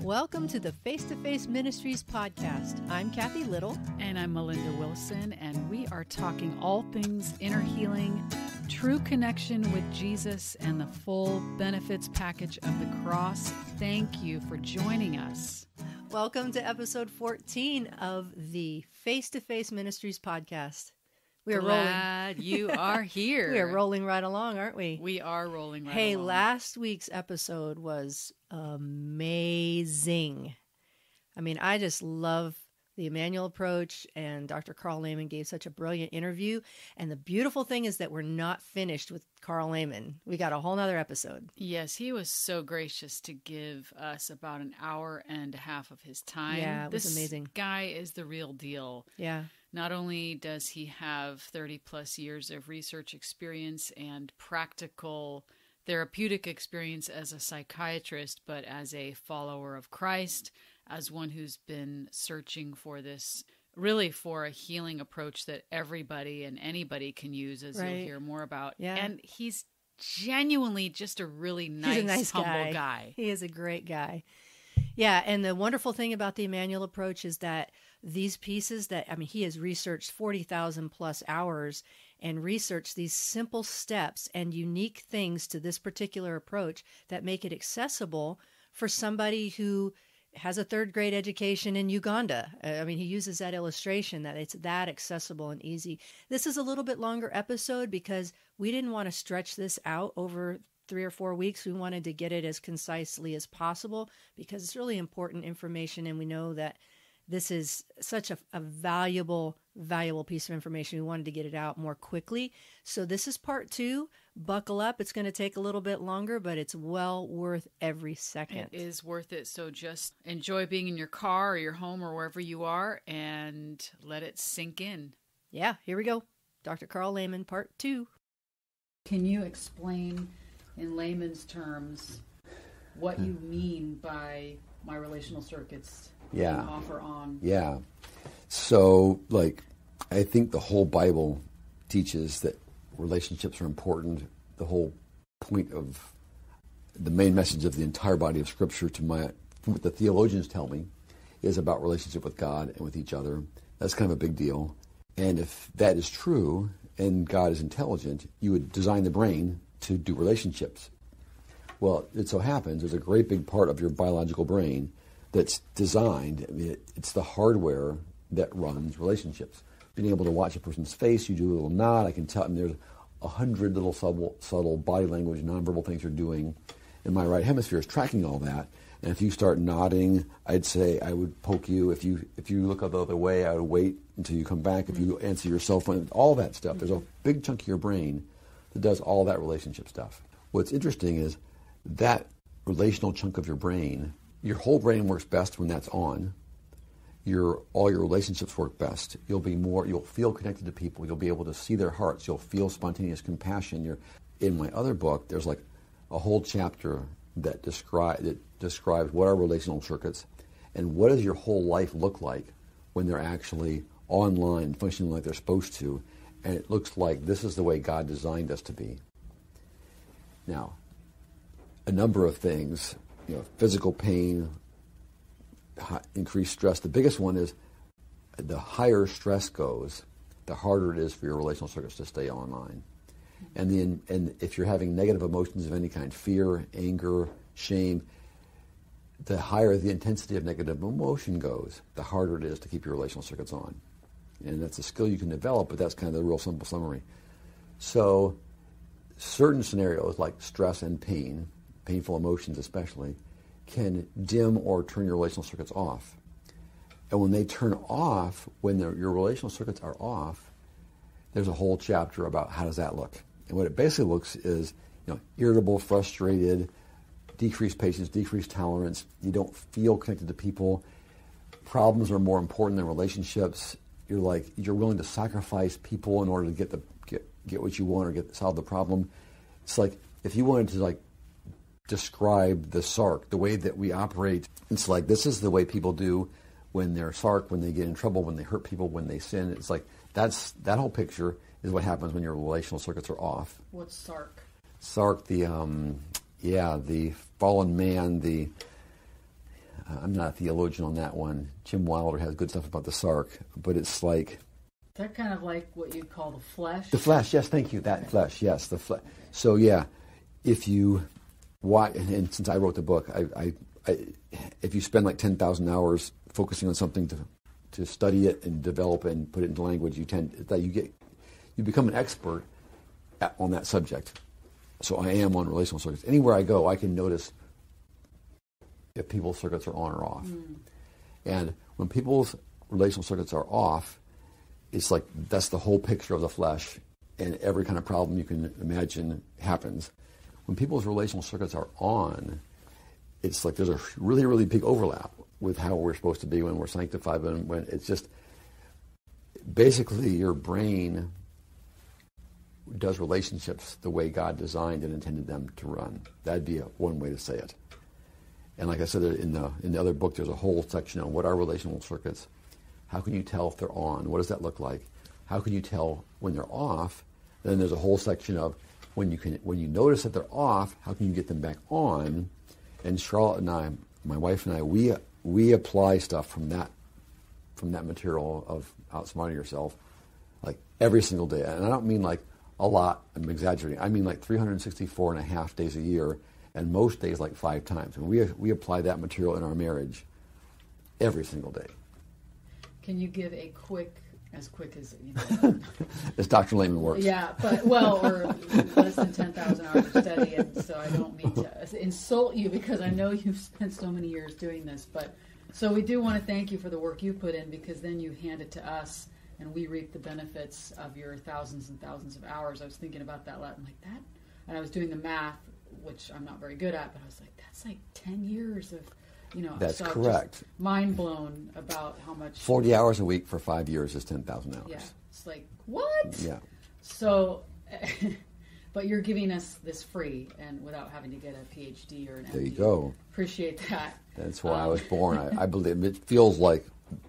Welcome to the Face-to-Face Ministries podcast. I'm Kathy Little. And I'm Melinda Wilson, and we are talking all things inner healing, true connection with Jesus, and the full benefits package of the cross. Thank you for joining us. Welcome to episode 14 of the Face-to-Face Ministries podcast. We are Glad you are here. We are rolling right along, aren't we? We are rolling right Hey, along. last week's episode was amazing. I mean, I just love the Immanuel Approach, and Dr. Karl Lehman gave such a brilliant interview. And the beautiful thing is that we're not finished with Karl Lehman. We got a whole nother episode. Yes, he was so gracious to give us about an hour and a half of his time. Yeah, it was amazing. This guy is the real deal. Yeah. Not only does he have 30 plus years of research experience and practical therapeutic experience as a psychiatrist, but as a follower of Christ, as one who's been searching for this, really for a healing approach that everybody and anybody can use, as you'll hear more about. Yeah. And he's genuinely just a really nice humble guy. He is a great guy. Yeah, and the wonderful thing about the Immanuel Approach is that these pieces he has researched 40,000 plus hours and researched these simple steps and unique things to this particular approach that make it accessible for somebody who has a third grade education in Uganda. He uses that illustration that it's that accessible and easy. This is a little bit longer episode because we didn't want to stretch this out over 3 or 4 weeks. We wanted to get it as concisely as possible because it's really important information, and we know that this is such a valuable piece of information. We wanted to get it out more quickly. So this is part 2. Buckle up. It's going to take a little bit longer, but it's well worth every second. It is worth it. So just enjoy being in your car or your home or wherever you are and let it sink in. Yeah, here we go. Dr. Karl Lehman, part 2. Can you explain in layman's terms what you mean by my relational circuits? Offer on. Yeah. So, I think the whole Bible teaches that relationships are important. The whole point of the main message of the entire body of Scripture, from what the theologians tell me, is about relationship with God and with each other. That's kind of a big deal. And if that is true, and God is intelligent, you would design the brain to do relationships. Well, it so happens there's a great big part of your biological brain that's designed, it's the hardware that runs relationships. Being able to watch a person's face, you do a little nod, I can tell, there's 100 little subtle body language, nonverbal things you're doing, and my right hemisphere is tracking all that. And if you start nodding, I'd say I would poke you. If you look the other way, I would wait until you come back. If you answer your cell phone, all that stuff. There's a big chunk of your brain that does all that relationship stuff. What's interesting is that relational chunk of your brain, your whole brain works best when that's on. All your relationships work best. You'll feel connected to people. You'll be able to see their hearts. You'll feel spontaneous compassion. In my other book, there's a whole chapter that describes what are relational circuits and what does your whole life look like when they're actually online, functioning like they're supposed to. And it looks like this is the way God designed us to be. Now, a number of things, physical pain, increased stress. The biggest one is the higher stress goes, the harder it is for your relational circuits to stay online. And if you're having negative emotions of any kind, fear, anger, shame, the higher the intensity of negative emotion goes, the harder it is to keep your relational circuits on. And that's a skill you can develop, but that's kind of the real simple summary. So certain scenarios like stress and pain, painful emotions especially, can dim or turn your relational circuits off. And when they turn off, when your relational circuits are off, there's a whole chapter about how does that look. And what it basically looks is, irritable, frustrated, decreased patience, decreased tolerance. You don't feel connected to people. Problems are more important than relationships. You're willing to sacrifice people in order to get what you want or solve the problem. It's like if you wanted to describe the SARC, the way that we operate. It's like this is the way people do when they're SARC, when they get in trouble, when they hurt people, when they sin. It's like that whole picture is what happens when your relational circuits are off. What's SARC? SARC, the fallen man, I'm not a theologian on that one. Jim Wilder has good stuff about the sark, but it's like... Is that kind of like what you'd call the flesh? The flesh, yes, thank you. That flesh, yes, the flesh. So yeah, if you watch, and since I wrote the book, I if you spend like 10,000 hours focusing on something to study it and develop it and put it into language, you become an expert on that subject. So I am on relational circuits. Anywhere I go, I can notice if people's circuits are on or off. And when people's relational circuits are off, it's like that's the whole picture of the flesh, and every kind of problem you can imagine happens. When people's relational circuits are on, it's like there's a really, really big overlap with how we're supposed to be when we're sanctified, and when it's just basically your brain does relationships the way God designed and intended them to run. That'd be one way to say it. And like I said, in the other book, there's a whole section on what are relational circuits. How can you tell if they're on? What does that look like? How can you tell when they're off? Then there's a whole section of when you notice that they're off, how can you get them back on? And Charlotte and I, my wife and I, we apply stuff from that material of outsmarting yourself, like every single day. And I don't mean like a lot, I'm exaggerating. I mean like 364 and a half days a year, and most days like 5 times. And we apply that material in our marriage every single day. Can you give a quick as as Dr. Lehman works. Yeah, but or less than 10,000 hours of study, and so I don't mean to insult you because I know you've spent so many years doing this, but so we do want to thank you for the work you put in, because then you hand it to us and we reap the benefits of your thousands and thousands of hours. I was thinking about that I'm like that, and I was doing the math, which I'm not very good at, but I was like, that's like 10 years of that's so correct. Mind blown about how much 40 hours a week for 5 years is 10,000 hours. Yeah, it's like what? Yeah. So, but you're giving us this free and without having to get a PhD or an MD. There you go. Appreciate that. That's why I was born. I believe it feels like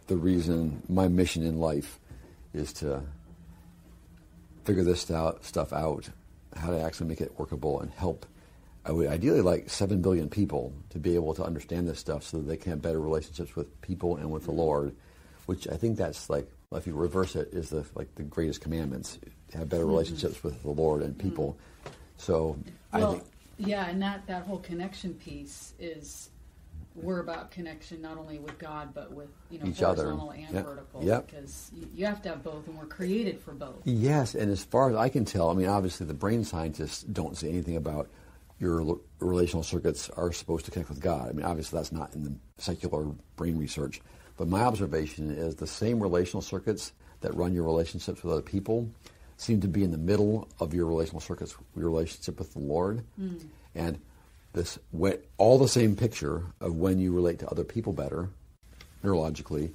the reason my mission in life is to figure this stuff out, how to actually make it workable and help. I would ideally like 7 billion people to be able to understand this stuff so that they can have better relationships with people and with the Lord, which I think that's like, if you reverse it, is the greatest commandments, have better relationships with the Lord and people. So I think... Yeah, and that whole connection piece is, we're about connection not only with God, but with each horizontal other. And vertical. Yep. Because you have to have both, and we're created for both. Yes, and as far as I can tell, I mean, obviously the brain scientists don't say anything about your relational circuits are supposed to connect with God. I mean, obviously that's not in the secular brain research. But my observation is the same relational circuits that run your relationships with other people seem to be in the middle of your relational circuits, your relationship with the Lord. And all the same picture of when you relate to other people better, neurologically,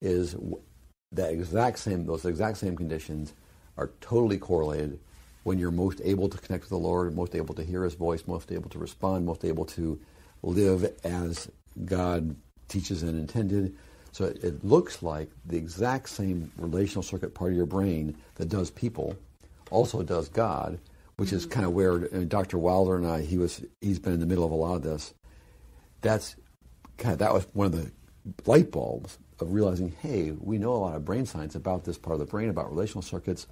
is those exact same conditions are totally correlated when you're most able to connect with the Lord, most able to hear His voice, most able to respond, most able to live as God teaches and intended. So it looks like the exact same relational circuit part of your brain that does people also does God, which is kind of where Dr. Wilder and I, he's been in the middle of a lot of this. That was one of the light bulbs of realizing, hey, we know a lot of brain science about this part of the brain, about relational circuits.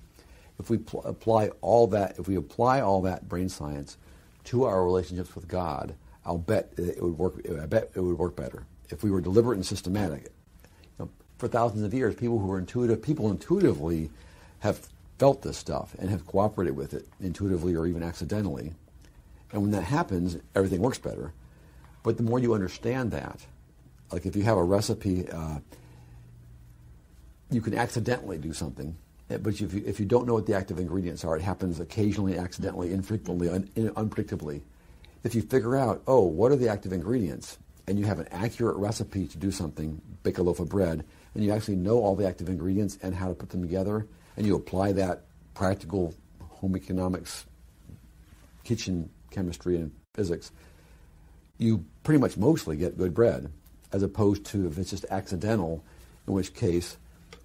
If we apply all that brain science to our relationships with God, I'll bet it would work. I bet it would work better if we were deliberate and systematic. For thousands of years, people intuitively have felt this stuff and have cooperated with it intuitively or even accidentally. And when that happens, everything works better. But the more you understand that, like if you have a recipe, you can accidentally do something. But if you don't know what the active ingredients are, it happens occasionally, accidentally, infrequently, unpredictably. If you figure out, what are the active ingredients, and you have an accurate recipe to do something, bake a loaf of bread, and you actually know all the active ingredients and how to put them together, and you apply that practical home economics, kitchen chemistry, and physics, you pretty much mostly get good bread, as opposed to if it's just accidental, in which case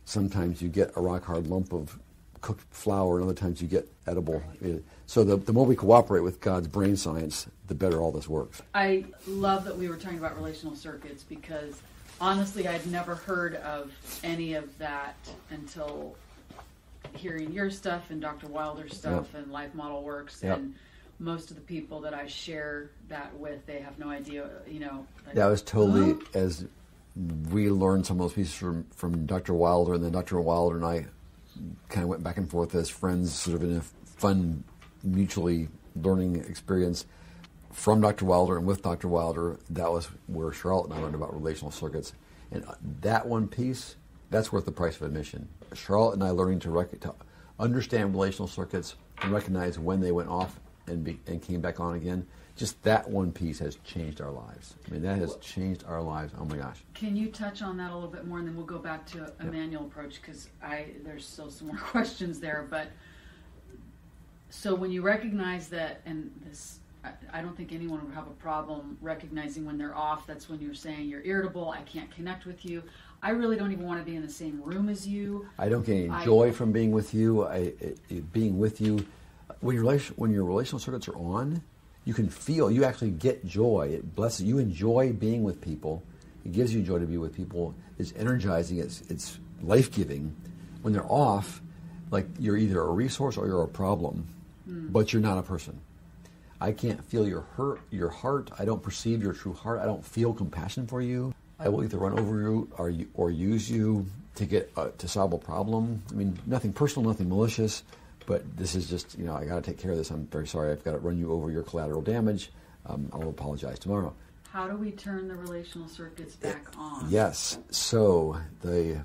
sometimes you get a rock-hard lump of cooked flour, and other times you get edible. So the more we cooperate with God's brain science, the better all this works. I love that we were talking about relational circuits, because honestly, I'd never heard of any of that until hearing your stuff and Dr. Wilder's stuff and Life Model Works. And most of the people that I share that with, they have no idea, Like, that was totally, as we learned some of those pieces from Dr. Wilder, and then Dr. Wilder and I kind of went back and forth as friends, sort of in a fun, mutually learning experience from Dr. Wilder and with Dr. Wilder. That was where Charlotte and I learned about relational circuits. And that one piece, that's worth the price of admission. Charlotte and I learning to understand relational circuits and recognize when they went off and came back on again. Just that one piece has changed our lives. I mean, that has changed our lives. Oh my gosh. Can you touch on that a little bit more, and then we'll go back to Immanuel Approach, because there's still some more questions there. But so when you recognize that, and this, I don't think anyone would have a problem recognizing when they're off. That's when you're saying you're irritable, I can't connect with you, I really don't even want to be in the same room as you. I don't get any joy from being with you. Being with you, when your relational circuits are on, you can feel, you actually get joy. It blesses you. Enjoy being with people. It gives you joy to be with people. It's energizing. It's life-giving. When they're off, like you're either a resource or you're a problem, but you're not a person. I can't feel your heart. I don't perceive your true heart. I don't feel compassion for you. I will either run over you or use you to get to solve a problem. I mean, nothing personal, nothing malicious. But this is just, I got to take care of this. I'm very sorry. I've got to run you over your collateral damage. I'll apologize tomorrow. How do we turn the relational circuits back on? Yes. So the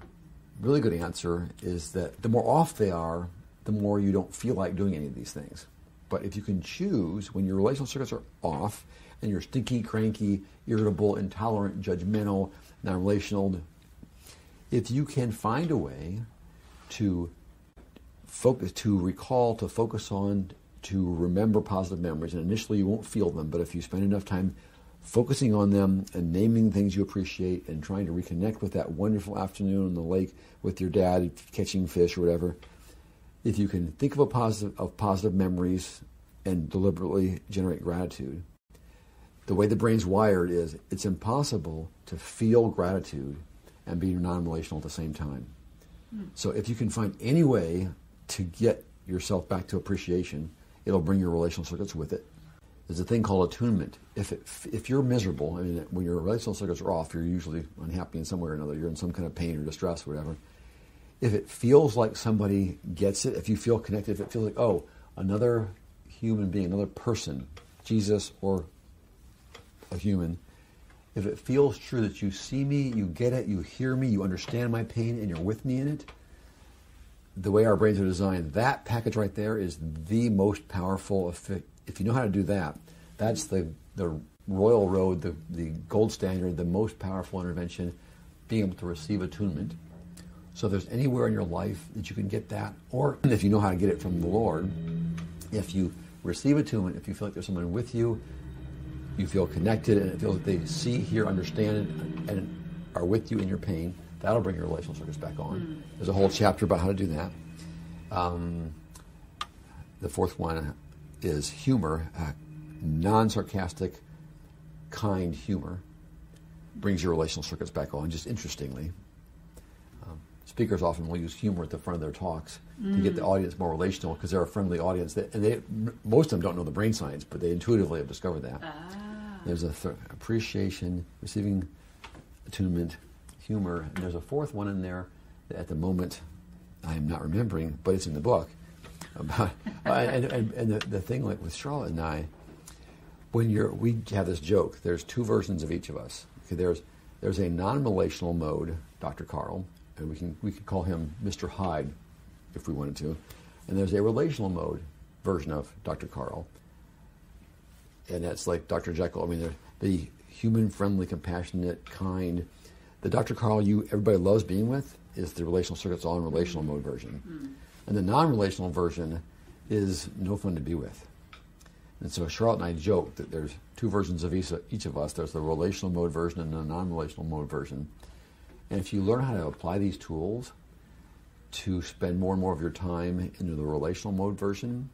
really good answer is that the more off they are, the more you don't feel like doing any of these things. But if you can choose, when your relational circuits are off and you're stinky, cranky, irritable, intolerant, judgmental, non-relational, if you can find a way to focus, to recall, to focus on, to remember positive memories, and initially you won't feel them, but if you spend enough time focusing on them and naming things you appreciate and trying to reconnect with that wonderful afternoon on the lake with your dad catching fish or whatever, if you can think of positive memories and deliberately generate gratitude, the way the brain's wired is it's impossible to feel gratitude and be non-relational at the same time. So if you can find any way to get yourself back to appreciation, it'll bring your relational circuits with it. There's a thing called attunement. If you're miserable, I mean, when your relational circuits are off, you're usually unhappy in some way or another. You're in some kind of pain or distress or whatever. If it feels like somebody gets it, if you feel connected, if it feels like, oh, another human being, another person, Jesus or a human, if it feels true that you see me, you get it, you hear me, you understand my pain, and you're with me in it, the way our brains are designed, that package right there is the most powerful. If you know how to do that, that's the royal road, the gold standard, the most powerful intervention, being able to receive attunement. So if there's anywhere in your life that you can get that, or if you know how to get it from the Lord, if you receive attunement, if you feel like there's someone with you, you feel connected, and it feels like they see, hear, understand, and are with you in your pain, that'll bring your relational circuits back on. There's a whole chapter about how to do that. The fourth one is humor, non-sarcastic, kind humor brings your relational circuits back on, just interestingly. Speakers often will use humor at the front of their talks to get the audience more relational because they're a friendly audience. Most of them don't know the brain science, but they intuitively have discovered that. There's appreciation, receiving attunement, humor, and there's a fourth one in there that at the moment I am not remembering, but it's in the book. About, and the thing like with Charlotte and I, we have this joke. There's two versions of each of us. Okay, there's a non-relational mode, Dr. Karl, and we could call him Mr. Hyde if we wanted to. And there's a relational mode version of Dr. Karl. And that's like Dr. Jekyll. I mean, they're the human, friendly, compassionate, kind. The Dr. Karl everybody loves being with is the relational circuits on relational mode version. And the non-relational version is no fun to be with. And so Charlotte and I joke that there's two versions of each of us. There's the relational mode version and the non-relational mode version. And if you learn how to apply these tools, to spend more and more of your time into the relational mode version.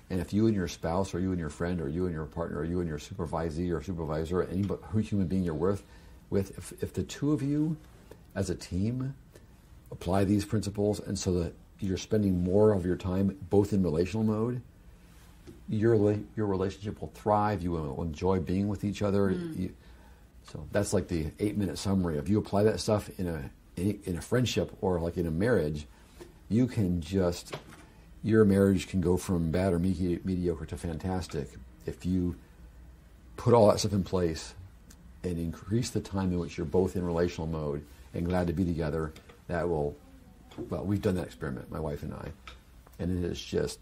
And if you and your spouse, or you and your friend, or you and your partner, or you and your supervisee or supervisor, or any human being you're with, if the two of you as a team apply these principles, and so that you're spending more of your time both in relational mode, your relationship will thrive. You will enjoy being with each other. So that's like the 8-minute summary. If you apply that stuff in a friendship or like in a marriage, you can your marriage can go from bad or mediocre to fantastic if you put all that stuff in place and increase the time in which you're both in relational mode and glad to be together. That will, we've done that experiment, my wife and I, and it has just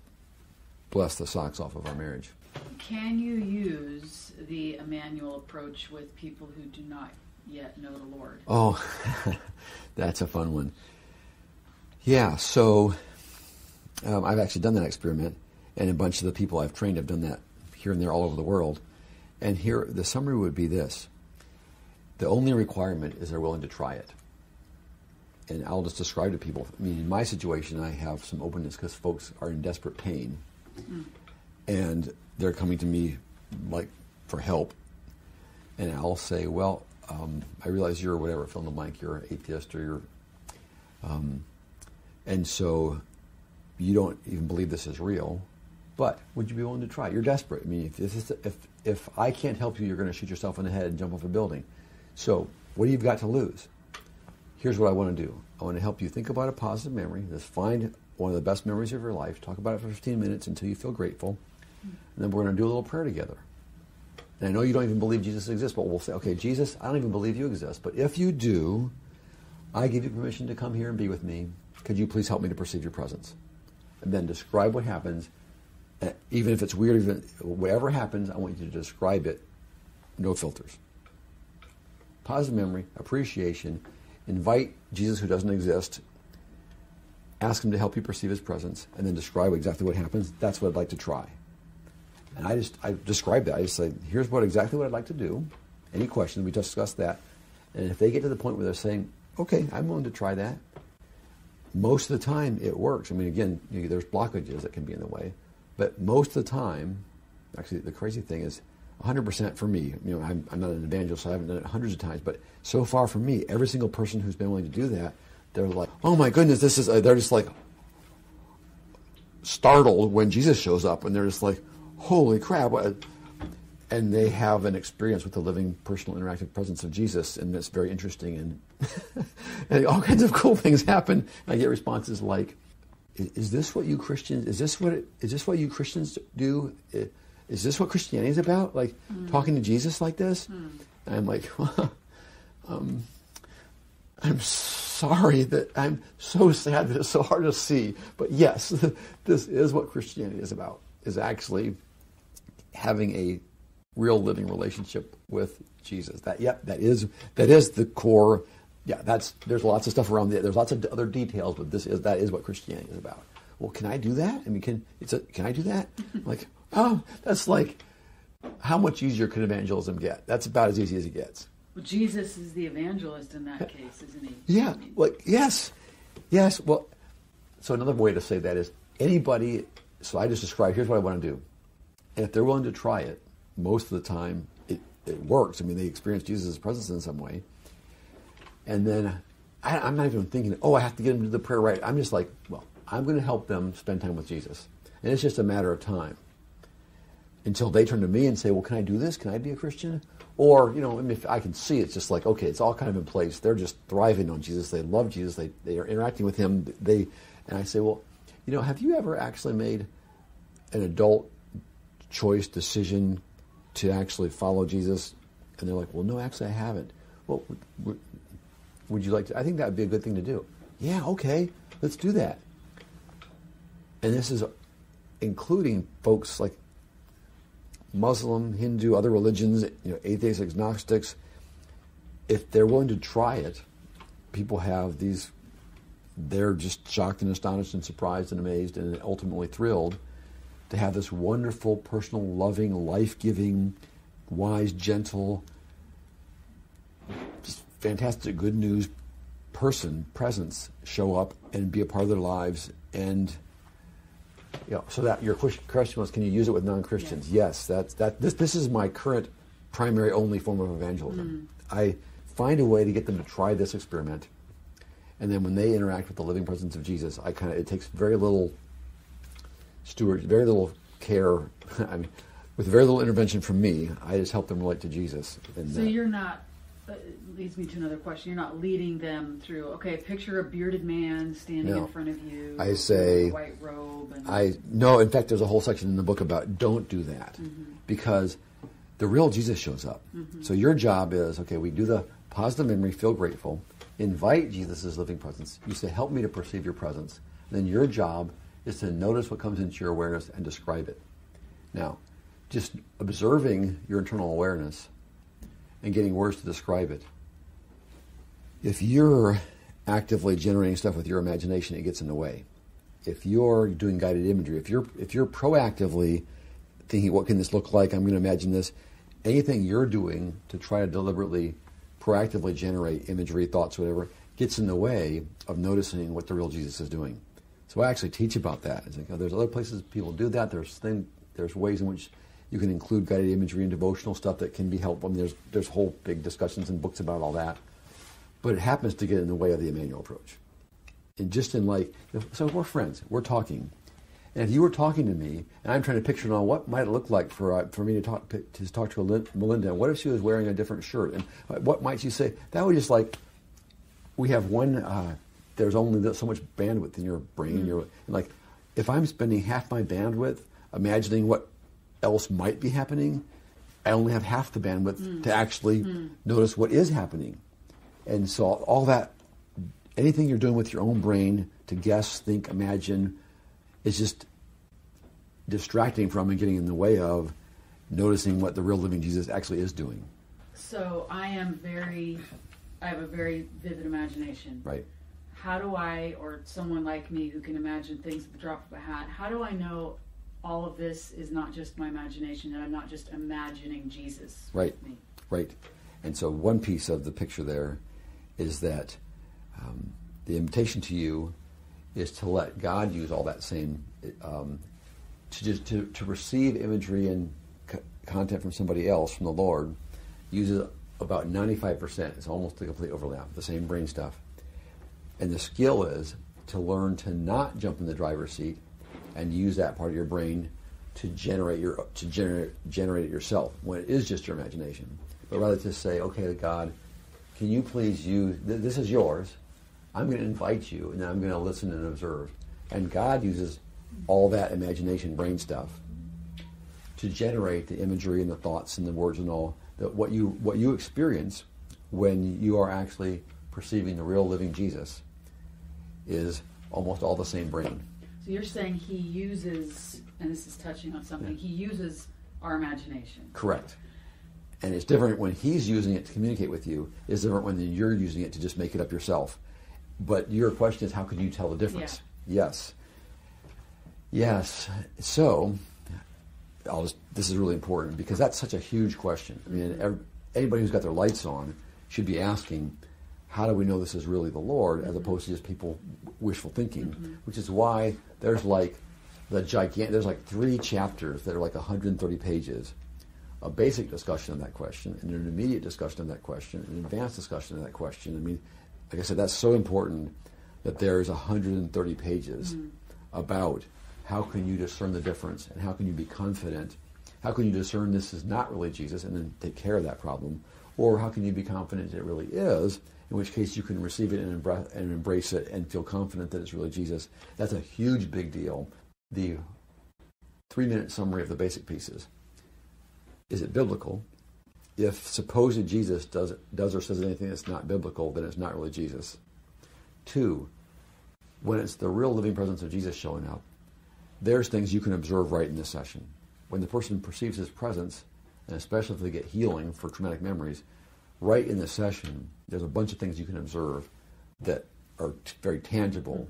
blessed the socks off of our marriage. Can you use the Immanuel approach with people who do not yet know the Lord? Oh, that's a fun one. Yeah, so I've actually done that experiment, and a bunch of the people I've trained have done that here and there all over the world. And here, the summary would be this. The only requirement is they're willing to try it. And I'll just describe to people. I mean, in my situation, I have some openness because folks are in desperate pain. And they're coming to me like for help. And I'll say, well, I realize you're whatever, fill in the blank, you're an atheist or you're... and so you don't even believe this is real, but would you be willing to try? You're desperate. I mean, if I can't help you, you're going to shoot yourself in the head and jump off a building. So what do you've got to lose? Here's what I want to do. I want to help you think about a positive memory. Just find one of the best memories of your life. Talk about it for 15 minutes until you feel grateful. And then we're going to do a little prayer together. And I know you don't even believe Jesus exists, but we'll say, okay, Jesus, I don't even believe you exist. But if you do, I give you permission to come here and be with me. Could you please help me to perceive your presence? And then describe what happens. Even if it's weird, even whatever happens, I want you to describe it. No filters. Positive memory, appreciation. Invite Jesus who doesn't exist. Ask him to help you perceive his presence. And then describe exactly what happens. That's what I'd like to try. And I describe that. I just say, here's exactly what I'd like to do. Any questions? We discussed that. And if they get to the point where they're saying, okay, I'm willing to try that, most of the time it works. I mean, again, there's blockages that can be in the way. But most of the time, actually the crazy thing is 100% for me. I'm not an evangelist, so I haven't done it hundreds of times. But so far for me, every single person who's been willing to do that, they're like, oh my goodness, they're just like startled when Jesus shows up. And they're just like, holy crap. And they have an experience with the living, personal, interactive presence of Jesus, and it's very interesting, and all kinds of cool things happen. I get responses like, "Is this what you Christians? Is this what you Christians do? Is this what Christianity is about? Like talking to Jesus like this?" And I'm like, "I'm sorry that I'm so sad that it's so hard to see, but yes, this is what Christianity is about. Is actually having a real living relationship with Jesus. That is the core. Yeah, there's lots of stuff around there. There's lots of other details, but that is what Christianity is about. Well, can I do that? I mean, can I do that? Like, that's like, how much easier can evangelism get? That's about as easy as it gets. Well, Jesus is the evangelist in that case, isn't he? Yeah. Like, yes. Well, so another way to say that is anybody. So I just described. Here's what I want to do, and if they're willing to try it, most of the time it works. I mean, they experience Jesus' presence in some way. And then I'm not even thinking, I have to get them to the prayer right. I'm just like, well, I'm going to help them spend time with Jesus. And it's just a matter of time until they turn to me and say, well, can I do this? Can I be a Christian? Or, if I can see, it's just like, okay, it's all kind of in place. They're just thriving on Jesus. They love Jesus. They are interacting with him. And I say, well, have you ever actually made an adult choice, decision to actually follow Jesus? And they're like, well, no, actually I haven't. Well, would you like to? I think that would be a good thing to do. Yeah, okay, let's do that. And this is including folks like Muslim, Hindu, other religions, atheists, agnostics. If they're willing to try it, people have these, they're just shocked and astonished and surprised and amazed and ultimately thrilled to have this wonderful, personal, loving, life-giving, wise, gentle, just fantastic good news presence, show up and be a part of their lives. And so that your question was, can you use it with non-Christians? Yes, this is my current primary only form of evangelism. I find a way to get them to try this experiment, and then when they interact with the living presence of Jesus, it takes very little very little care. I mean, with very little intervention from me, I just help them relate to Jesus. So you're not, leads me to another question, you're not leading them through, okay, picture a bearded man standing in front of you. I say, with a white robe. No, in fact, there's a whole section in the book about don't do that, because the real Jesus shows up. So your job is, okay, we do the positive memory, feel grateful, invite Jesus' living presence. You say, help me to perceive your presence. Then your job is to notice what comes into your awareness and describe it. Now, just observing your internal awareness and getting words to describe it. If you're actively generating stuff with your imagination, it gets in the way. If you're doing guided imagery, if you're proactively thinking, what can this look like? I'm going to imagine this. Anything you're doing to try to deliberately, proactively generate imagery, thoughts, whatever, gets in the way of noticing what the real Jesus is doing. So I actually teach about that. It's like, there's other places people do that. There's ways in which you can include guided imagery and devotional stuff that can be helpful. I mean, there's whole big discussions and books about all that. But it happens to get in the way of the Immanuel Approach. And just in so we're friends, we're talking. And if you were talking to me, and I'm trying to picture now what might it look like for me to talk to Melinda, and what if she was wearing a different shirt, and what might she say? That would just we have one, there's only so much bandwidth in your brain. If I'm spending half my bandwidth imagining what else might be happening, I only have half the bandwidth to actually notice what is happening. And so all that, anything you're doing with your own brain to guess, think, imagine, is just distracting from and getting in the way of noticing what the real living Jesus actually is doing. So I have a very vivid imagination. Right. How do I, or someone like me who can imagine things at the drop of a hat, how do I know all of this is not just my imagination and I'm not just imagining Jesus with me? Right. And so one piece of the picture there is that the invitation to you is to let God use all that same, to receive imagery and content from somebody else, from the Lord, uses about 95%. It's almost a complete overlap, the same brain stuff. And the skill is to learn to not jump in the driver's seat and use that part of your brain to generate it yourself when it is just your imagination, but rather to say, okay, God, can you please use this is yours. I'm going to invite you, and then I'm going to listen and observe. And God uses all that imagination, brain stuff, to generate the imagery and the thoughts and the words and all that what you experience when you are actually perceiving the real living Jesus is almost all the same brain. So you're saying he uses, and this is touching on something, he uses our imagination. Correct. And it's different when he's using it to communicate with you. It's different when you're using it to just make it up yourself. But your question is, how can you tell the difference? Yeah. Yes. So, this is really important because that's such a huge question. I mean, anybody who's got their lights on should be asking, how do we know this is really the Lord, as opposed to just people wishful thinking? Which is why there's there's 3 chapters that are 130 pages. A basic discussion of that question, and an immediate discussion of that question, an advanced discussion of that question. I mean, like I said, that's so important that there's 130 pages about how can you discern the difference and how can you be confident. How can you discern this is not really Jesus and then take care of that problem? Or how can you be confident it really is, in which case you can receive it and embrace it and feel confident that it's really Jesus. That's a huge, big deal. The 3-minute summary of the basic pieces. Is it biblical? If supposed Jesus does or says anything that's not biblical, then it's not really Jesus. 2, when it's the real living presence of Jesus showing up, there's things you can observe right in this session. When the person perceives his presence, and especially if they get healing for traumatic memories, right in the session, there's a bunch of things you can observe that are very tangible,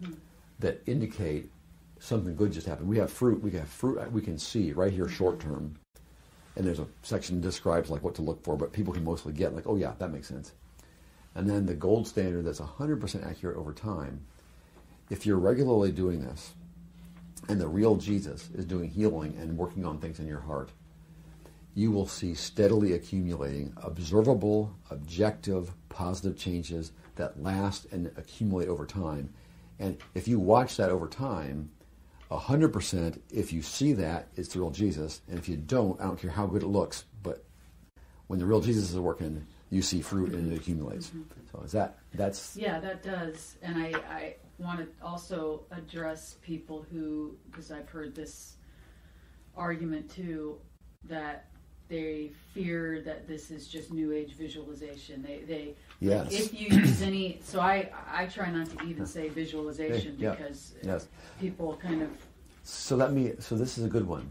that indicate something good just happened. We have fruit we can see right here short term. And there's a section that describes what to look for, but people can mostly get oh yeah, that makes sense. and then the gold standard that's 100% accurate over time. If you're regularly doing this, and the real Jesus is doing healing and working on things in your heart, you will see steadily accumulating, observable, objective, positive changes that last and accumulate over time. And if you watch that over time, 100%, if you see that, it's the real Jesus. And if you don't, I don't care how good it looks, but when the real Jesus is working, you see fruit and it accumulates. So that's... Yeah, that does. And I want to also address people who, because I've heard this argument too, that they fear that this is just New Age visualization. They yes. Like if you use any, so I try not to even say visualization because people kind of. So this is a good one.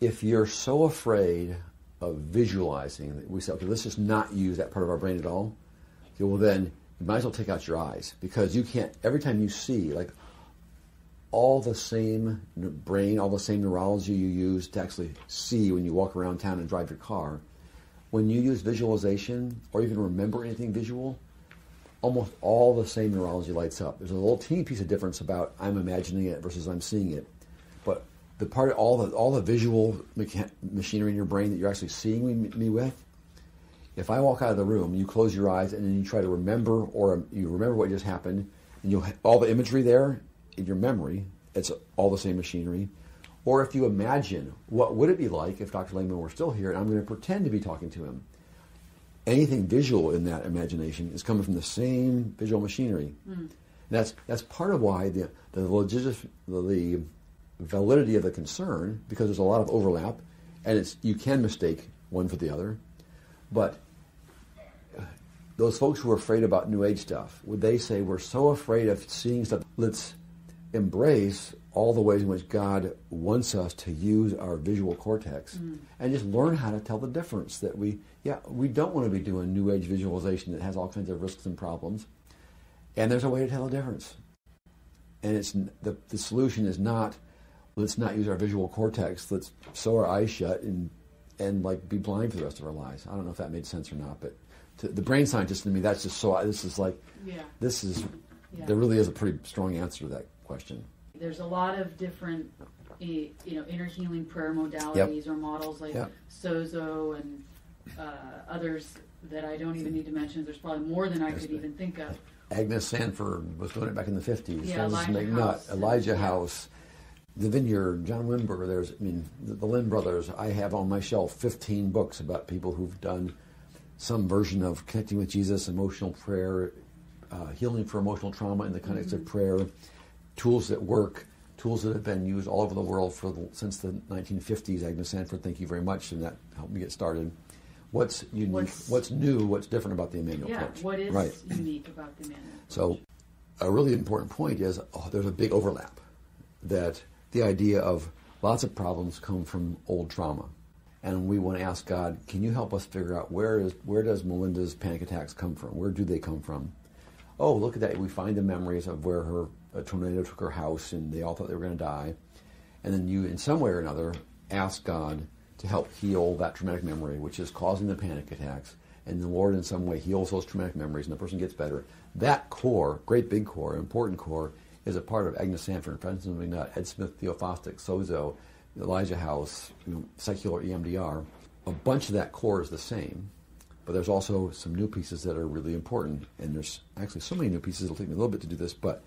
If you're so afraid of visualizing that we say, okay, let's just not use that part of our brain at all. Okay, well then you might as well take out your eyes, because you can't. Every time you see, like, all the same brain, all the same neurology you use to actually see when you walk around town and drive your car, when you use visualization or even remember anything visual, almost all the same neurology lights up. There's a little teeny piece of difference about I'm imagining it versus I'm seeing it, but the part, all the visual machinery in your brain that you're actually seeing me with, if I walk out of the room, you close your eyes and then you try to remember, or you remember what just happened, and you'll all the imagery there in your memory, it's all the same machinery. Or if you imagine, what would it be like if Dr. Lehman were still here and I'm going to pretend to be talking to him? Anything visual in that imagination is coming from the same visual machinery. And that's part of why the validity of the concern, because there's a lot of overlap, and you can mistake one for the other. But those folks who are afraid about New Age stuff, would they say, we're so afraid of seeing stuff, let's embrace all the ways in which God wants us to use our visual cortex and just learn how to tell the difference. That we don't want to be doing New Age visualization that has all kinds of risks and problems. And there's a way to tell the difference. And it's the solution is not, let's not use our visual cortex, let's sew our eyes shut and like be blind for the rest of our lives. I don't know if that made sense or not, but to the brain scientist in me, that's just so, there really is a pretty strong answer to that question. There's a lot of different, inner healing prayer modalities or models like Sozo and others that I don't even need to mention. There's probably more than I could even think of. Agnes Sanford was doing it back in the 50s. Yeah, Elijah House, the Vineyard, John Wimber. The Lynn brothers. I have on my shelf 15 books about people who've done some version of connecting with Jesus, emotional prayer, healing for emotional trauma in the context of prayer, tools that work, tools that have been used all over the world since the 1950s. Agnes Sanford, thank you very much, and that helped me get started. What's unique? What's new? What's different about the Immanuel Approach? What is unique about the Immanuel Approach? So, a really important point is there's a big overlap. That the idea of lots of problems come from old trauma, and we want to ask God, can you help us figure out where does Melinda's panic attacks come from? Where do they come from? Oh, look at that! We find the memories of where a tornado took her house, and they all thought they were going to die, and then you, in some way or another, ask God to help heal that traumatic memory, which is causing the panic attacks, and the Lord in some way heals those traumatic memories, and the person gets better. That core, great big core, important core, is a part of Agnes Sanford, Francis McNutt, Ed Smith, Theophostics, Sozo, Elijah House, secular EMDR. A bunch of that core is the same, but there's also some new pieces that are really important, and there's actually so many new pieces, it'll take me a little bit to do this, but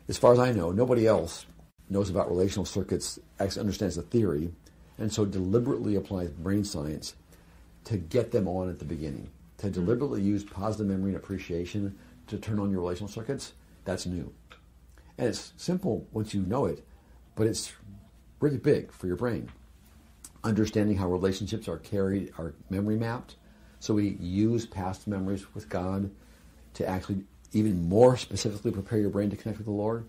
as far as I know, nobody else knows about relational circuits, actually understands the theory, and so deliberately applies brain science to get them on at the beginning. To deliberately use positive memory and appreciation to turn on your relational circuits, that's new. And it's simple once you know it, but it's really big for your brain. Understanding how relationships are memory mapped, so we use past memories with God to actually even more specifically prepare your brain to connect with the Lord,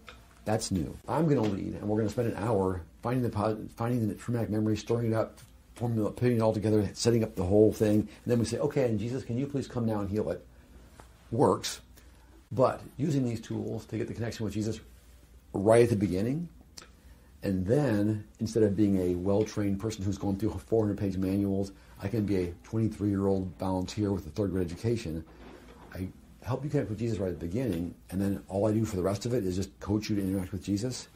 that's new. I'm going to lead, and we're going to spend an hour finding the traumatic memory, storing it up, putting it all together, setting up the whole thing, and then we say, okay, and Jesus, can you please come now and heal it? Works, but using these tools to get the connection with Jesus right at the beginning, and then instead of being a well-trained person who's going through 400-page manuals, I can be a 23-year-old volunteer with a third-grade education. I help you connect with Jesus right at the beginning, and then all I do for the rest of it is just coach you to interact with Jesus.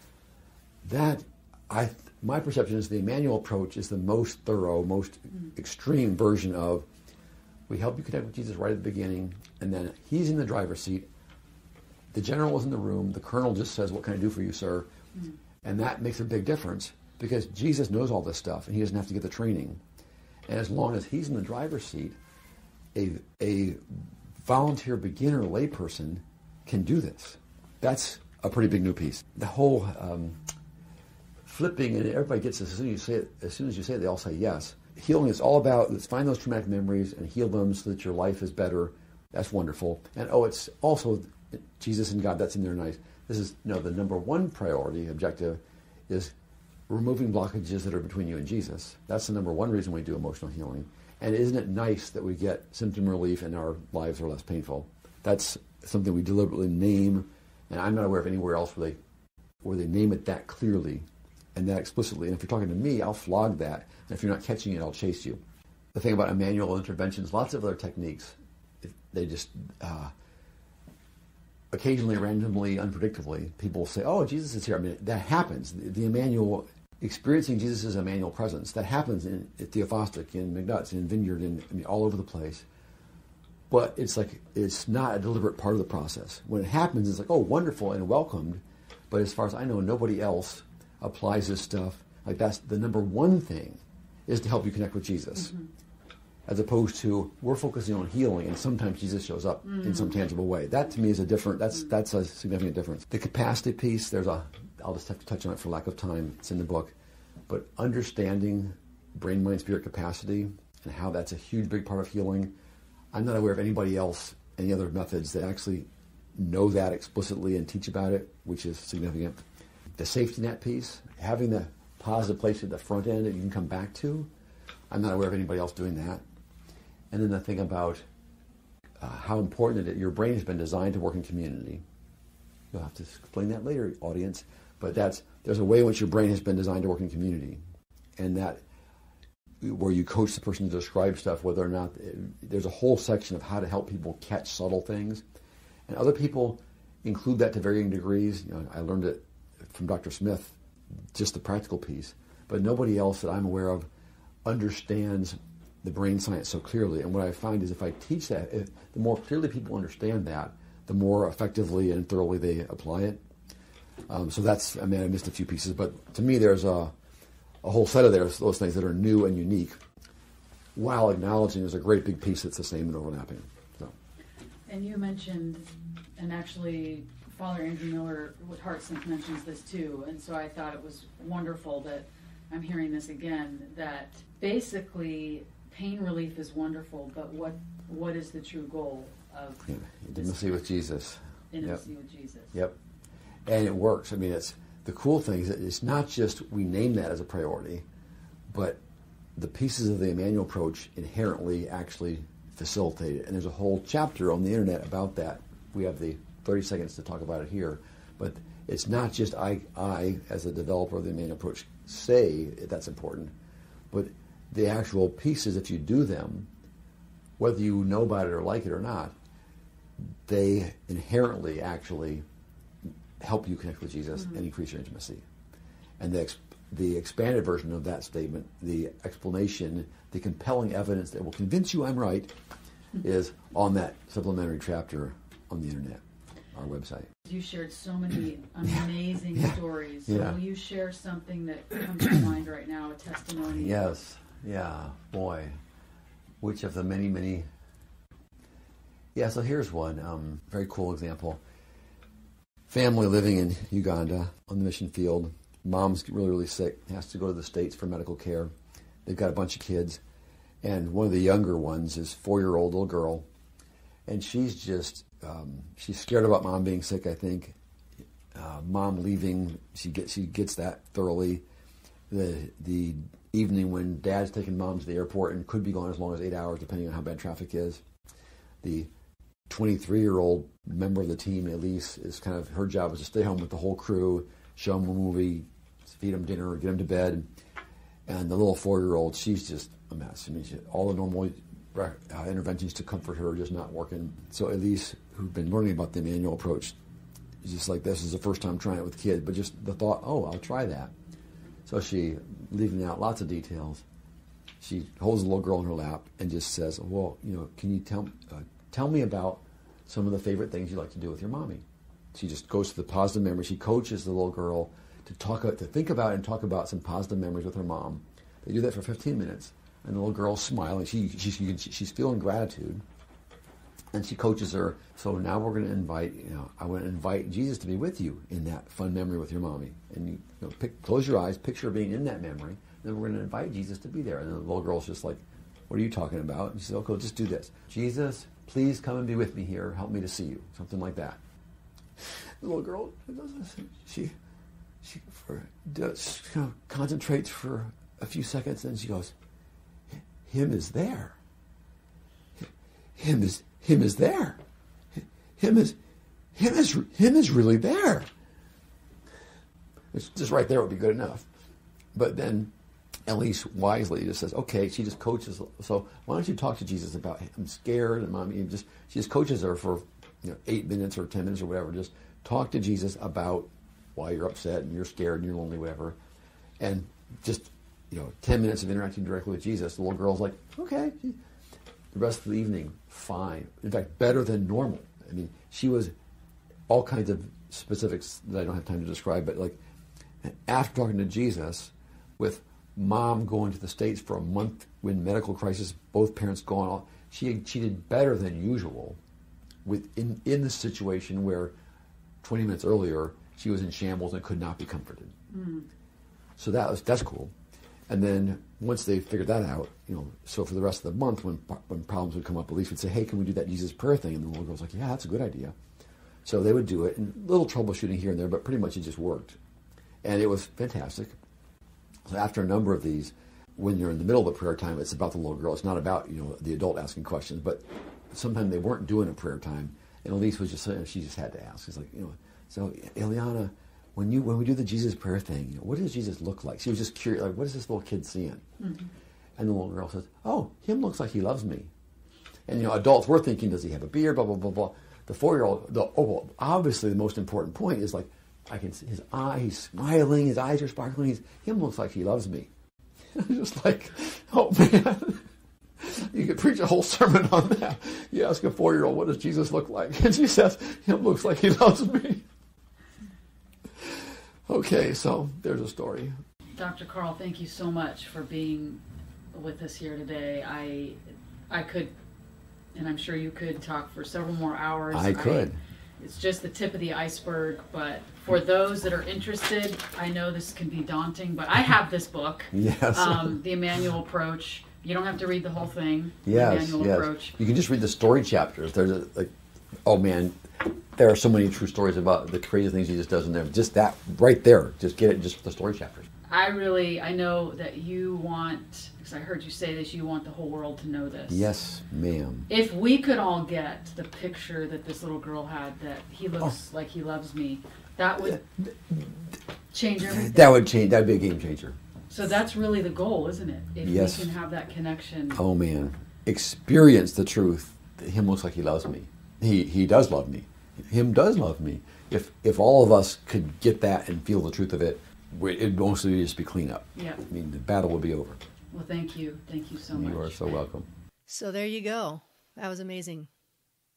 My perception is the Immanuel Approach is the most thorough, most extreme version of we help you connect with Jesus right at the beginning, and then he's in the driver's seat. The general is in the room. The colonel just says, "What can I do for you, sir?" Mm-hmm. And that makes a big difference because Jesus knows all this stuff, and he doesn't have to get the training. And as long as he's in the driver's seat, a volunteer beginner layperson can do this. That's a pretty big new piece. The whole flipping, and everybody gets this as soon as you say it, they all say yes. Healing is all about, let's find those traumatic memories and heal them so that your life is better. That's wonderful. And it's also Jesus and God, that's in there nice. This is, the number one priority, objective, is removing blockages that are between you and Jesus. That's the number one reason we do emotional healing. And isn't it nice that we get symptom relief and our lives are less painful? That's something we deliberately name, and I'm not aware of anywhere else where they name it that clearly and that explicitly. And if you're talking to me, I'll flog that. And if you're not catching it, I'll chase you. The thing about Immanuel interventions, lots of other techniques, they just occasionally, randomly, unpredictably, people say, "Oh, Jesus is here." I mean, that happens. The Immanuel, experiencing Jesus' Immanuel presence, that happens at Theophostic, in McNutt's, in Vineyard, all over the place. But it's not a deliberate part of the process. When it happens, it's like, oh, wonderful and welcomed. But as far as I know, nobody else applies this stuff. Like, that's the number one thing, is to help you connect with Jesus. Mm-hmm. As opposed to, we're focusing on healing, and sometimes Jesus shows up in some tangible way. That, to me, is that's a significant difference. The capacity piece, I'll just have to touch on it for lack of time. It's in the book. But understanding brain, mind, spirit capacity and how that's a huge, big part of healing, I'm not aware of anybody else, any other methods that actually know that explicitly and teach about it, which is significant. The safety net piece, having the positive place at the front end that you can come back to, I'm not aware of anybody else doing that. And then the thing about how important it is, your brain has been designed to work in community. You'll have to explain that later, audience. But there's a way in which your brain has been designed to work in community. And that, where you coach the person to describe stuff, whether or not, there's a whole section of how to help people catch subtle things. And other people include that to varying degrees. I learned it from Dr. Smith, just the practical piece. But nobody else that I'm aware of understands the brain science so clearly. And what I find is if I teach that, the more clearly people understand that, the more effectively and thoroughly they apply it. So that's, I missed a few pieces, but to me there's a whole set of those things that are new and unique, while acknowledging there's a great big piece that's the same and overlapping. So. And you mentioned, and actually Father Andrew Miller with HeartSync mentions this too, and so I thought it was wonderful that I'm hearing this again, that basically pain relief is wonderful, but what is the true goal of intimacy with Jesus? Intimacy with Jesus. Yep. And it works. It's the cool thing is that it's not just we name that as a priority, but the pieces of the Immanuel Approach inherently actually facilitate it. And there's a whole chapter on the internet about that. We have the 30 seconds to talk about it here. But it's not just I as a developer of the Immanuel Approach, say that's important, but the actual pieces, if you do them, whether you know about it or like it or not, they inherently actually help you connect with Jesus and increase your intimacy. And the expanded version of that statement, the explanation, the compelling evidence that will convince you I'm right, is on that supplementary chapter on the internet, our website. You shared so many amazing stories. So will you share something that comes to mind right now, a testimony? Yes. Yeah, boy. Which of the many, many... Yeah, so here's one very cool example. Family living in Uganda on the mission field. Mom's really, really sick, has to go to the States for medical care. They've got a bunch of kids. And one of the younger ones is a 4-year-old little girl. And she's just, she's scared about Mom being sick, I think. Mom leaving, she gets that thoroughly. The evening when Dad's taking Mom to the airport and could be gone as long as 8 hours, depending on how bad traffic is. The 23-year-old member of the team, Elise, is kind of, her job is to stay home with the whole crew, show them a movie, feed them dinner, get them to bed. And the little 4-year-old, she's just a mess. All the normal interventions to comfort her are just not working. So Elise, who'd been learning about the Immanuel Approach, is just like, this is the first time trying it with kids, but just the thought, oh, I'll try that. So she, leaving out lots of details, she holds the little girl in her lap and just says, well, can you tell me about some of the favorite things you like to do with your mommy? She just goes to the positive memory. She coaches the little girl to think about and talk about some positive memories with her mom. They do that for 15 minutes, and the little girl's smiling. She's feeling gratitude, and she coaches her. So now we're going to I want to invite Jesus to be with you in that fun memory with your mommy. And close your eyes, picture being in that memory. Then we're going to invite Jesus to be there. And the little girl's just like, what are you talking about? And she says, okay, just do this. Jesus, please come and be with me here. Help me to see you. Something like that. The little girl, she concentrates for a few seconds, and she goes, him is there. Him is there. Him is really there. It's just right there would be good enough. But then Elise wisely just says, okay, she just coaches. So why don't you talk to Jesus about, I'm scared, and mommy, she just coaches her for 8 minutes or 10 minutes or whatever. Just talk to Jesus about why you're upset and you're scared and you're lonely, whatever. And just 10 minutes of interacting directly with Jesus. The little girl's like, okay. The rest of the evening, fine. In fact, better than normal. I mean, she was all kinds of specifics that I don't have time to describe, but like after talking to Jesus, with mom going to the States for a month when medical crisis, both parents gone, she did better than usual in the situation where 20 minutes earlier she was in shambles and could not be comforted. Mm. So that's cool. And then once they figured that out, so for the rest of the month, when problems would come up, Elise would say, hey, can we do that Jesus prayer thing? And the little girl's like, yeah, that's a good idea. So they would do it, and a little troubleshooting here and there, but pretty much it just worked. And it was fantastic. So after a number of these, when you're in the middle of the prayer time, it's about the little girl. It's not about, the adult asking questions, but sometimes they weren't doing a prayer time. And Elise was just saying, she just had to ask. It's like, so Eliana, when we do the Jesus prayer thing, what does Jesus look like? She was just curious, like, what is this little kid seeing? Mm-hmm. And the little girl says, oh, him looks like he loves me. And, adults were thinking, does he have a beard, blah, blah, blah, blah. The 4-year-old, obviously the most important point is like, I can see his eye, he's smiling, his eyes are sparkling, him looks like he loves me. Just like, oh man, you could preach a whole sermon on that. You ask a 4-year-old, what does Jesus look like? And she says, him looks like he loves me. Okay, so there's a story. Dr. Karl, thank you so much for being with us here today. I could, and I'm sure you could, talk for several more hours. I could. It's just the tip of the iceberg, but for those that are interested, I know this can be daunting, but I have this book, yes. The Immanuel Approach. You don't have to read the whole thing. Yes, the Immanuel Approach. You can just read the story chapters. There's oh man, there are so many true stories about the crazy things Jesus does in there. Just that right there, just get it, just the story chapters. I know that you want, because I heard you say this, you want the whole world to know this. Yes, ma'am. If we could all get the picture that this little girl had, that he looks like he loves me, that would change everything. That would change. That would be a game changer. So that's really the goal, isn't it? If yes. we can have that connection. Oh man, experience the truth that him looks like he loves me. He does love me. Him does love me. If all of us could get that and feel the truth of it, it'd mostly just be cleanup. Yeah. I mean, the battle will be over. Well, thank you. Thank you so much. You are so welcome. So there you go. That was amazing.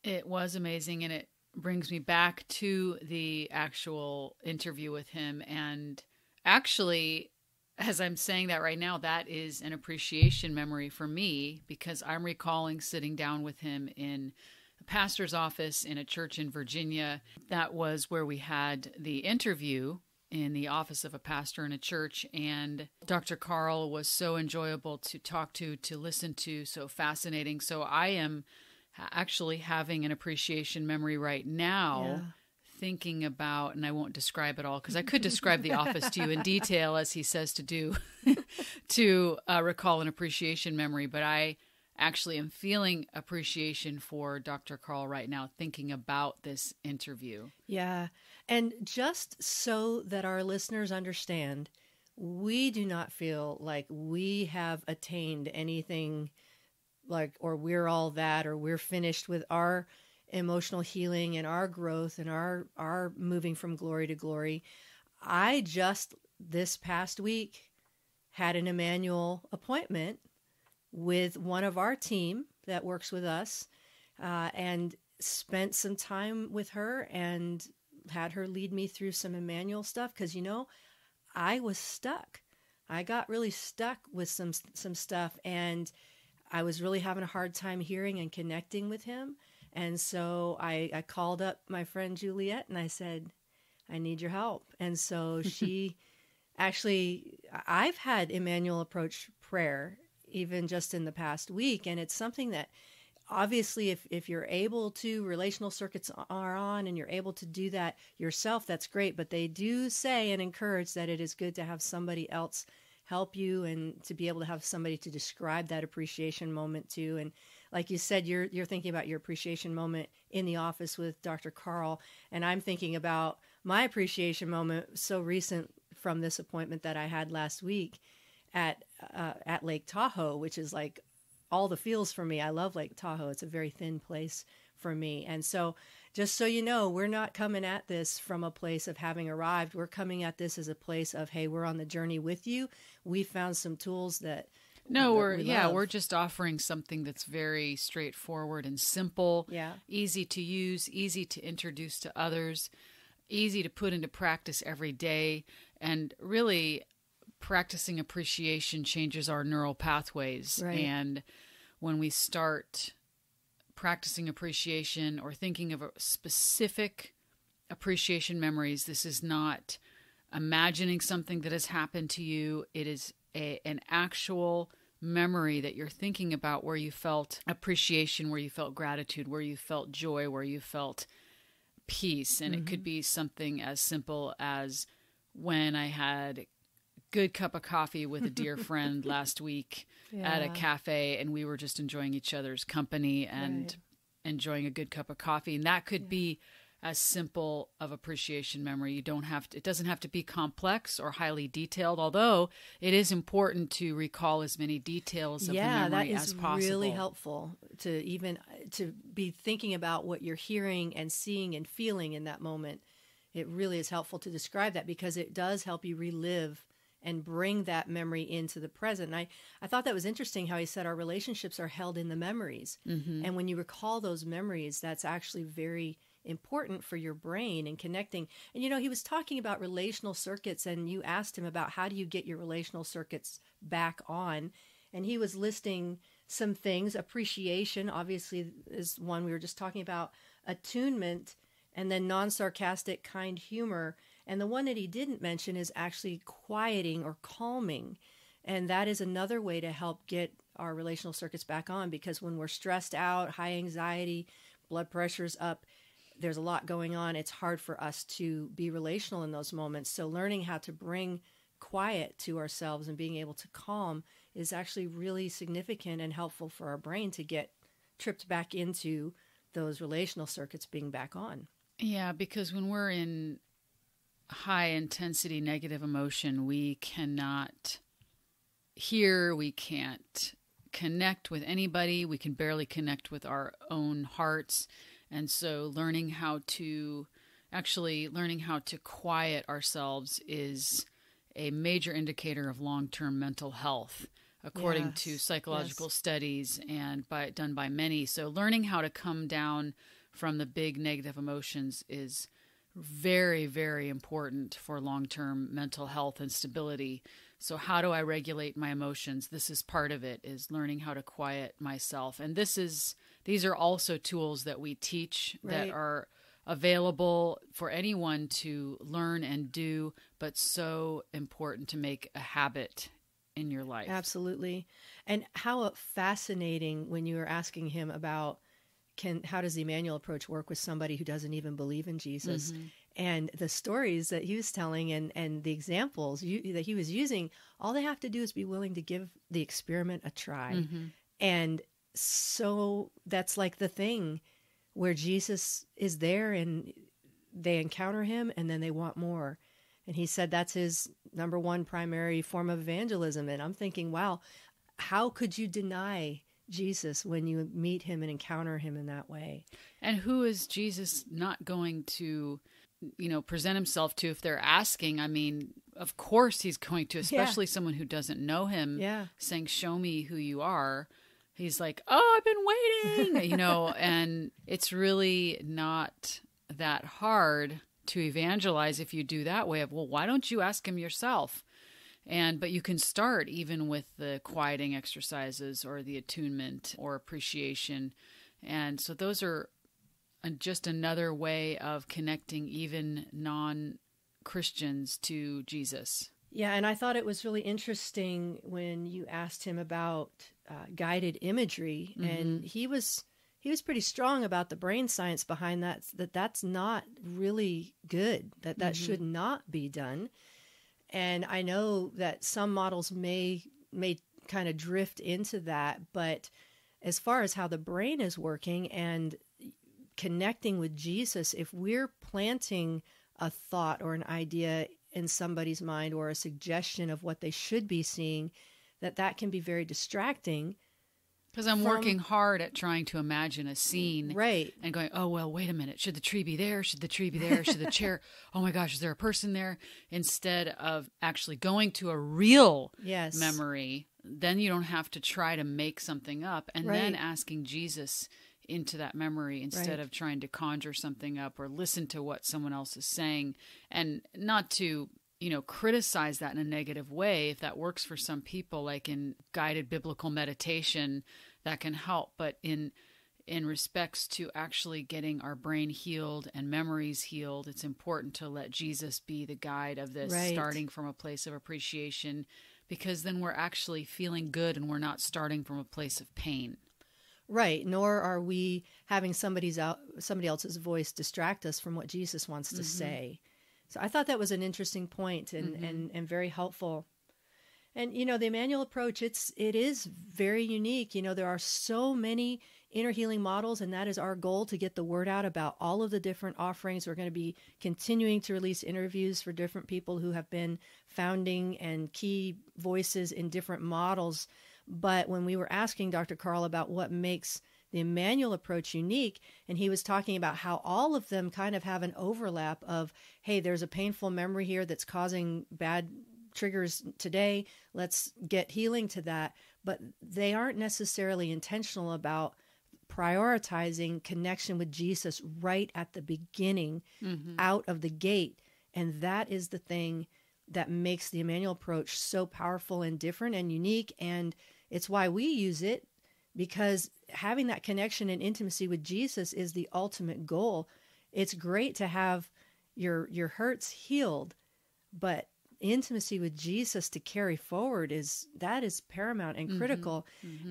It was amazing, and it brings me back to the actual interview with him. And actually, as I'm saying that right now, that is an appreciation memory for me, because I'm recalling sitting down with him in a pastor's office in a church in Virginia. That was where we had the interview, in the office of a pastor in a church, and Dr. Karl was so enjoyable to talk to listen to, so fascinating. So I am actually having an appreciation memory right now, thinking about, and I won't describe it all because I could describe the office to you in detail, as he says to do, to recall an appreciation memory, but I actually am feeling appreciation for Dr. Karl right now, thinking about this interview. Yeah. And just so that our listeners understand, we do not feel like we have attained anything like, or we're all that, or we're finished with our emotional healing and our growth and our moving from glory to glory. I just this past week had an Immanuel appointment with one of our team that works with us, and spent some time with her and had her lead me through some Immanuel stuff. Because, I was stuck. I got really stuck with some stuff, and I was really having a hard time hearing and connecting with him. And so I called up my friend Juliet and I said, I need your help. And so she actually, I've had Immanuel Approach prayer even just in the past week. And it's something that obviously if you're able to, relational circuits are on and you're able to do that yourself, that's great. But they do say and encourage that it is good to have somebody else help you and to be able to have somebody to describe that appreciation moment to. And like you said, you're thinking about your appreciation moment in the office with Dr. Karl, and I'm thinking about my appreciation moment so recent from this appointment that I had last week at Lake Tahoe, which is like all the feels for me. I love Lake Tahoe. It's a very thin place for me. And so just so you know, we're not coming at this from a place of having arrived. We're coming at this as a place of, hey, we're on the journey with you. We found some tools that we're just offering something that's very straightforward and simple, easy to use, easy to introduce to others, easy to put into practice every day. And really, practicing appreciation changes our neural pathways. Right. And when we start practicing appreciation or thinking of a specific appreciation memories, this is not imagining something that has happened to you. It is an actual memory that you're thinking about where you felt appreciation, where you felt gratitude, where you felt joy, where you felt peace. And it could be something as simple as when I had a good cup of coffee with a dear friend last week at a cafe, and we were just enjoying each other's company and enjoying a good cup of coffee. And that could be as simple of appreciation memory. It doesn't have to be complex or highly detailed, although it is important to recall as many details of the memory as possible. Yeah, that is really helpful to be thinking about what you're hearing and seeing and feeling in that moment. It really is helpful to describe that because it does help you relive and bring that memory into the present. And I thought that was interesting how he said our relationships are held in the memories. And when you recall those memories, that's actually very important for your brain and connecting. And, he was talking about relational circuits, and you asked him about how do you get your relational circuits back on. And he was listing some things. Appreciation, obviously, is one we were just talking about. Attunement, and then non-sarcastic, kind humor. And the one that he didn't mention is actually quieting or calming. And that is another way to help get our relational circuits back on, because when we're stressed out, high anxiety, blood pressure's up, there's a lot going on. It's hard for us to be relational in those moments. So learning how to bring quiet to ourselves and being able to calm is actually really significant and helpful for our brain to get tripped back into those relational circuits being back on. Yeah, because when we're in high intensity negative emotion, we cannot hear, we can't connect with anybody, we can barely connect with our own hearts. And so learning how to quiet ourselves is a major indicator of long-term mental health, according to psychological studies and done by many. So learning how to come down from the big negative emotions is very, very important for long-term mental health and stability. So how do I regulate my emotions? This is part of it, is learning how to quiet myself. And these are also tools that we teach that are available for anyone to learn and do, but so important to make a habit in your life. Absolutely. And how fascinating when you were asking him about how does the Immanuel Approach work with somebody who doesn't even believe in Jesus? And the stories that he was telling and the examples that he was using, all they have to do is be willing to give the experiment a try. And so that's like the thing where Jesus is there and they encounter him and then they want more. And he said that's his number one primary form of evangelism. And I'm thinking, wow, how could you deny Jesus when you meet him and encounter him in that way. And who is Jesus not going to, present himself to if they're asking? I mean, of course he's going to, especially someone who doesn't know him, saying, show me who you are. He's like, oh, I've been waiting, and it's really not that hard to evangelize if you do that way of, well, why don't you ask him yourself? But you can start even with the quieting exercises or the attunement or appreciation. And so those are just another way of connecting even non-Christians to Jesus. Yeah, and I thought it was really interesting when you asked him about guided imagery, and he was pretty strong about the brain science behind that's not really good, that should not be done. And I know that some models may kind of drift into that, but as far as how the brain is working and connecting with Jesus, if we're planting a thought or an idea in somebody's mind or a suggestion of what they should be seeing, that can be very distracting. Because I'm working hard at trying to imagine a scene. Right. And going, oh, well, wait a minute. Should the tree be there? Should the tree be there? Should the chair? Oh, my gosh, is there a person there? Instead of actually going to a real memory, then you don't have to try to make something up. And then asking Jesus into that memory instead of trying to conjure something up or listen to what someone else is saying. And not to criticize that in a negative way. If that works for some people, like in guided biblical meditation, that can help. But in respects to actually getting our brain healed and memories healed, it's important to let Jesus be the guide of this, starting from a place of appreciation, because then we're actually feeling good and we're not starting from a place of pain. Right. Nor are we having somebody else's voice distract us from what Jesus wants to say. So I thought that was an interesting point and very helpful. And, the Immanuel Approach, it is very unique. There are so many inner healing models, and that is our goal, to get the word out about all of the different offerings. We're going to be continuing to release interviews for different people who have been founding and key voices in different models. But when we were asking Dr. Karl about what makes the Immanuel Approach unique, and he was talking about how all of them kind of have an overlap of, hey, there's a painful memory here that's causing bad triggers today. Let's get healing to that. But they aren't necessarily intentional about prioritizing connection with Jesus right at the beginning, out of the gate. And that is the thing that makes the Immanuel Approach so powerful and different and unique. And it's why we use it, because having that connection and intimacy with Jesus is the ultimate goal. It's great to have your hurts healed, but intimacy with Jesus to carry forward is paramount and critical.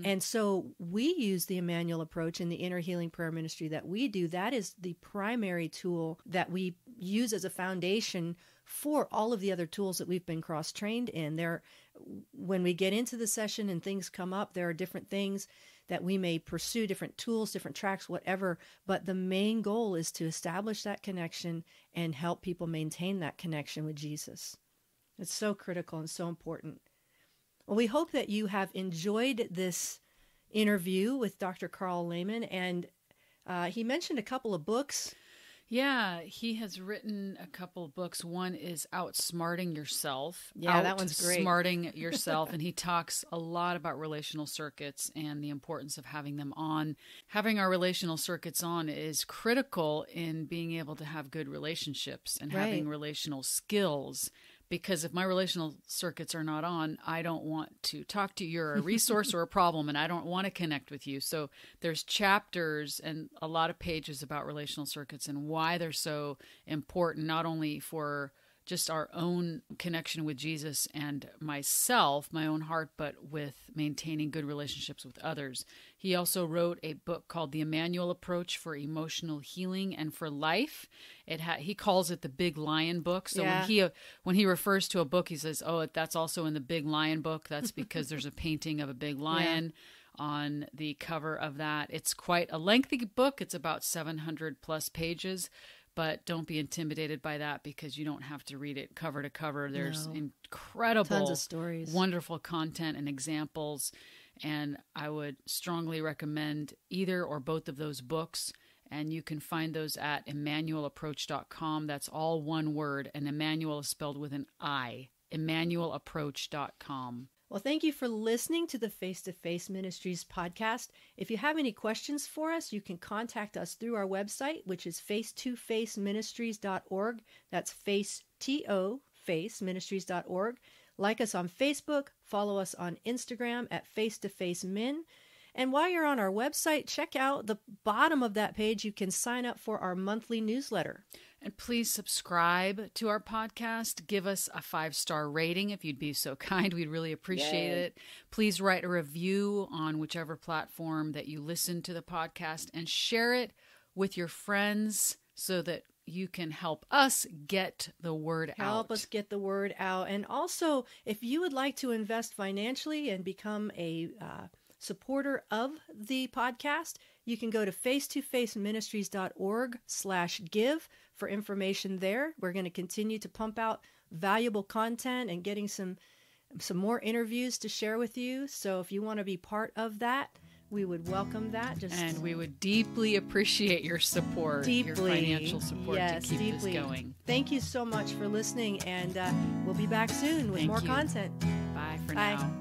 And so we use the Immanuel Approach in the inner healing prayer ministry that we do. That is the primary tool that we use as a foundation for all of the other tools that we've been cross-trained in. When we get into the session and things come up, there are different things that we may pursue, different tools, different tracks, whatever. But the main goal is to establish that connection and help people maintain that connection with Jesus. It's so critical and so important. Well, we hope that you have enjoyed this interview with Dr. Karl Lehman. And he mentioned a couple of books. Yeah, he has written a couple of books. One is Outsmarting Yourself. Yeah, that one's great. Outsmarting Yourself. And he talks a lot about relational circuits and the importance of having them on. Having our relational circuits on is critical in being able to have good relationships and having relational skills. Because if my relational circuits are not on, I don't want to talk to you. You're a resource or a problem, and I don't want to connect with you. So there's chapters and a lot of pages about relational circuits and why they're so important, not only for just our own connection with Jesus and myself, my own heart, but with maintaining good relationships with others. He also wrote a book called The Immanuel Approach for Emotional Healing and for Life. He calls it the Big Lion Book. So when he refers to a book, he says, oh, that's also in the Big Lion Book. That's because there's a painting of a big lion on the cover of that. It's quite a lengthy book. It's about 700 plus pages. But don't be intimidated by that, because you don't have to read it cover to cover. There's incredible, tons of stories, wonderful content and examples. And I would strongly recommend either or both of those books. And you can find those at ImmanuelApproach.com. That's all one word. And Immanuel is spelled with an I. ImmanuelApproach.com. Well, thank you for listening to the Face to Face Ministries podcast. If you have any questions for us, you can contact us through our website, which is face2faceministries.org. That's faceministries.org. Like us on Facebook, follow us on Instagram at face2facemin. And while you're on our website, check out the bottom of that page. You can sign up for our monthly newsletter. And please subscribe to our podcast. Give us a 5-star rating if you'd be so kind. We'd really appreciate it. Please write a review on whichever platform that you listen to the podcast and share it with your friends so that you can help us get the word out. Help us get the word out. And also, if you would like to invest financially and become a supporter of the podcast, you can go to face2faceministries.org/give for information there. We're going to continue to pump out valuable content and getting some more interviews to share with you. So if you want to be part of that, we would welcome that. And we would deeply appreciate your support, your financial support to keep this going. Thank you so much for listening, and we'll be back soon with more content. Bye for now.